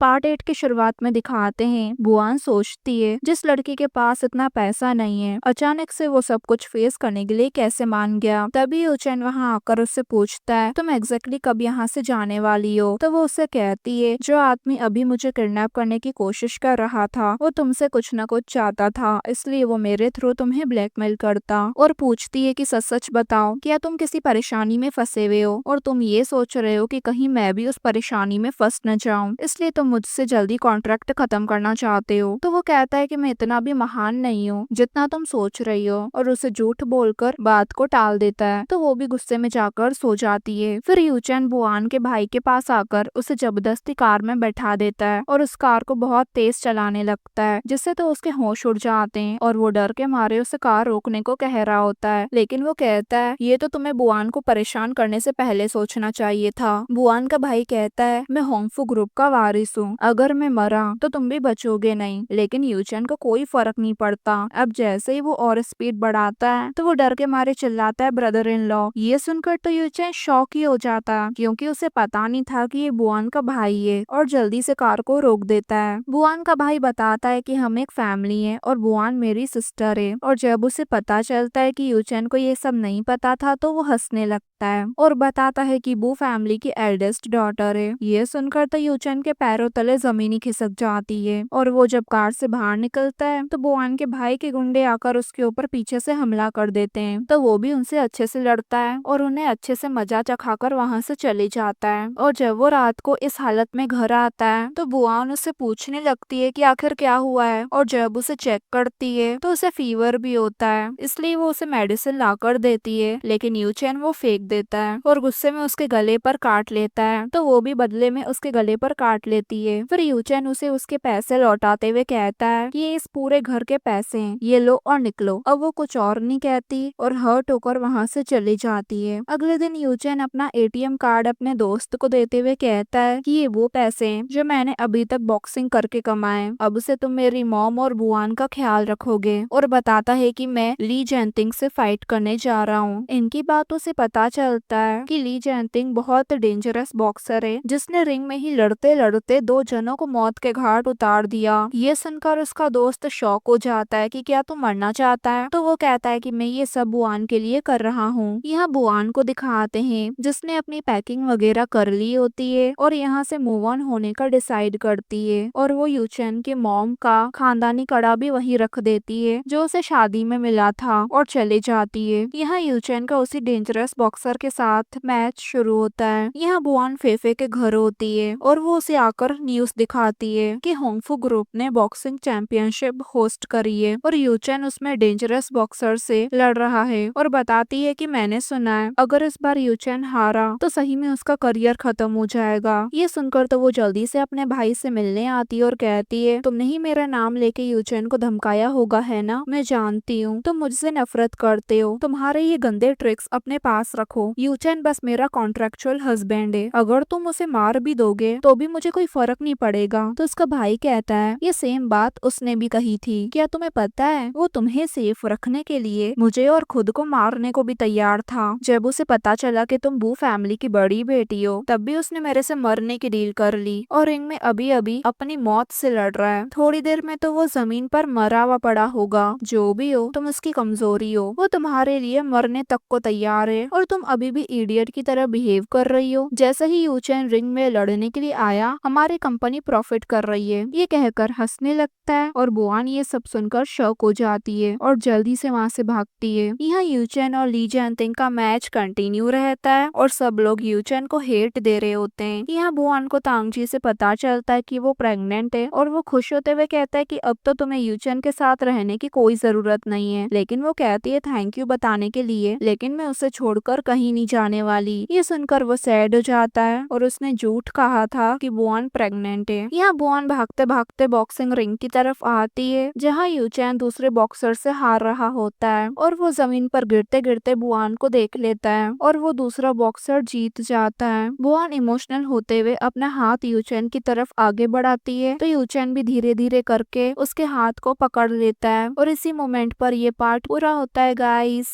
Part 8 की शुरुआत में दिखाते हैं बुआन सोचती है जिस लड़की के पास इतना पैसा नहीं है अचानक से वो सब कुछ फेस करने के लिए कैसे मान गया। तभी यूचेन वहाँ आकर उससे पूछता है तुम एग्जैक्टली कब यहाँ से जाने वाली हो। तो वो उससे कहती है जो आदमी अभी मुझे किडनैप करने की कोशिश कर रहा था वो तुमसे कुछ न कुछ चाहता था, इसलिए वो मेरे थ्रू तुम्हें ब्लैकमेल करता। और पूछती है कि सच सच बताओ क्या तुम किसी परेशानी में फंसे हुए हो और तुम ये सोच रहे हो कि कहीं मैं भी उस परेशानी में फंस न जाऊं, इसलिए तुम मुझसे जल्दी कॉन्ट्रैक्ट खत्म करना चाहते हो। तो वो कहता है कि मैं इतना भी महान नहीं हूँ जितना तुम सोच रही हो और उसे झूठ बोलकर बात को टाल देता है। तो वो भी गुस्से में जाकर सो जाती है। फिर यूचेन बुआन के भाई के पास आकर उसे जबरदस्ती कार में बैठा देता है और उस कार को बहुत तेज चलाने लगता है जिससे तो उसके होश उड़ जाते हैं और वो डर के मारे उसे कार रोकने को कह रहा होता है। लेकिन वो कहता है ये तो तुम्हें बुआन को परेशान करने से पहले सोचना चाहिए था। बुआन का भाई कहता है मैं होंगफू ग्रुप का वारिस हूँ, अगर मैं मरा तो तुम भी बचोगे नहीं। लेकिन यूचेन को कोई फर्क नहीं पड़ता। अब जैसे ही वो और स्पीड बढ़ाता है तो वो डर के मारे चिल्लाता है ब्रदर इन लॉ। ये सुनकर तो यूचेन शॉक ही हो जाता है क्योंकि उसे पता नहीं था कि ये बुआन का भाई है और जल्दी से कार को रोक देता है। बुआन का भाई बताता है कि हम एक फैमिली है और बुआन मेरी सिस्टर है। और जब उसे पता चलता है कि यूचेन को ये सब नहीं पता था तो वो हंसने लगता है और बताता है कि वो फैमिली की एल्डेस्ट डॉटर है। ये सुनकर तो यूचेन के पैरों तले जमीन ही खिसक जाती है और वो जब कार से बाहर निकलता है तो बुआन के भाई के गुंडे आकर उसके ऊपर पीछे से हमला कर देते हैं। तो वो भी उनसे अच्छे से लड़ता है और उन्हें अच्छे से मजा चखाकर वहाँ से चले जाता है। और जब वो रात को इस हालत में घर आता है तो बुआन उससे पूछने लगती है कि आखिर क्या हुआ है। और जब उसे चेक करती है तो उसे फीवर भी होता है, इसलिए वो उसे मेडिसिन ला कर देती है। लेकिन यूचेन वो फेंक देता है और गुस्से में उसके गले पर काट लेता है। तो वो भी बदले में उसके गले पर काट लेती है। फिर यूचेन उसे उसके पैसे लौटाते हुए कहता है कि ये इस पूरे घर के पैसे हैं, ये लो और निकलो। अब वो कुछ और नहीं कहती और हर्ट होकर वहाँ से चली जाती है। अगले दिन यूचेन अपना एटीएम कार्ड अपने दोस्त को देते हुए कहता है कि ये वो पैसे हैं जो मैंने अभी तक बॉक्सिंग करके कमाए, अब से तुम मेरी मॉम और बुआन का ख्याल रखोगे। और बताता है कि मैं ली जेनतिंग से फाइट करने जा रहा हूँ। इनकी बातों से पता चलता है कि ली जेनतिंग बहुत डेंजरस बॉक्सर है जिसने रिंग में ही लड़ते लड़ते 2 जनों को मौत के घाट उतार दिया। ये सुनकर उसका दोस्त शॉक हो जाता है कि क्या तू मरना चाहता है। तो वो कहता है कि मैं ये सब बुआन के लिए कर रहा हूँ। यहाँ बुआन को दिखाते हैं जिसने अपनी पैकिंग वगैरह कर ली होती है और यहाँ से मूव ऑन होने का डिसाइड करती है। और वो यूचेन के मॉम का खानदानी कड़ा भी वहीं रख देती है जो उसे शादी में मिला था और चले जाती है। यहाँ यूचेन का उसी डेंजरस बॉक्सर के साथ मैच शुरू होता है। यहाँ बुआन फेफे के घर होती है और वो उसे आकर न्यूज दिखाती है कि होंगफू ग्रुप ने बॉक्सिंग चैंपियनशिप होस्ट करी है और यूचेन उसमें डेंजरस बॉक्सर से लड़ रहा है। और बताती है कि मैंने सुना है अगर इस बार यूचेन हारा तो सही में उसका करियर खत्म हो जाएगा। ये सुनकर तो वो जल्दी से अपने भाई से मिलने आती है और कहती है तुमने ही मेरा नाम लेके यूचेन को धमकाया होगा है ना, मैं जानती हूँ तुम मुझसे नफरत करते हो, तुम्हारे ये गंदे ट्रिक्स अपने पास रखो। यूचेन बस मेरा कॉन्ट्रेक्चुअल हस्बैंड है, अगर तुम उसे मार भी दोगे तो भी मुझे कोई फर्क नहीं पड़ेगा। तो उसका भाई कहता है ये सेम बात उसने भी कही थी, क्या तुम्हें पता है वो तुम्हें सेफ रखने के लिए मुझे और खुद को मारने को भी तैयार था। जब उसे पता चला कि तुम बू फैमिली की बड़ी बेटी हो तब भी उसने मेरे से मरने की डील कर ली और रिंग में अभी अभी अपनी मौत से लड़ रहा है। थोड़ी देर में तो वो जमीन पर मरा हुआ पड़ा होगा। जो भी हो तुम उसकी कमजोरी हो, वो तुम्हारे लिए मरने तक को तैयार है और तुम अभी भी इडियट की तरह बिहेव कर रही हो। जैसे ही यूचेन रिंग में लड़ने के लिए आया हमारी कंपनी प्रॉफिट कर रही है, ये कहकर हंसने लगता है और बुआन ये सब सुनकर शॉक हो जाती है और जल्दी से वहाँ से भागती है। यहाँ यूचेन और ली जेनतिंग का मैच कंटिन्यू रहता है और सब लोग यूचेन को हेट दे रहे होते हैं। यहाँ बुआन को तांगजी से पता चलता है कि वो प्रेग्नेंट है और वो खुश होते हुए कहता है कि अब तो तुम्हें यूचेन के साथ रहने की कोई जरूरत नहीं है। लेकिन वो कहती है थैंक यू बताने के लिए, लेकिन मैं उसे छोड़कर कहीं नहीं जाने वाली। ये सुनकर वो सैड हो जाता है और उसने झूठ कहा था कि बुआन प्रेग्नेंट है। यहाँ बुआन भागते भागते बॉक्सिंग रिंग की तरफ आती है जहाँ यूचेन दूसरे बॉक्सर से हार रहा होता है और वो जमीन पर गिरते गिरते बुआन को देख लेता है और वो दूसरा बॉक्सर जीत जाता है। बुआन इमोशनल होते हुए अपना हाथ यूचेन की तरफ आगे बढ़ाती है तो यूचेन भी धीरे धीरे करके उसके हाथ को पकड़ लेता है और इसी मोमेंट पर ये पार्ट पूरा होता है गाइस।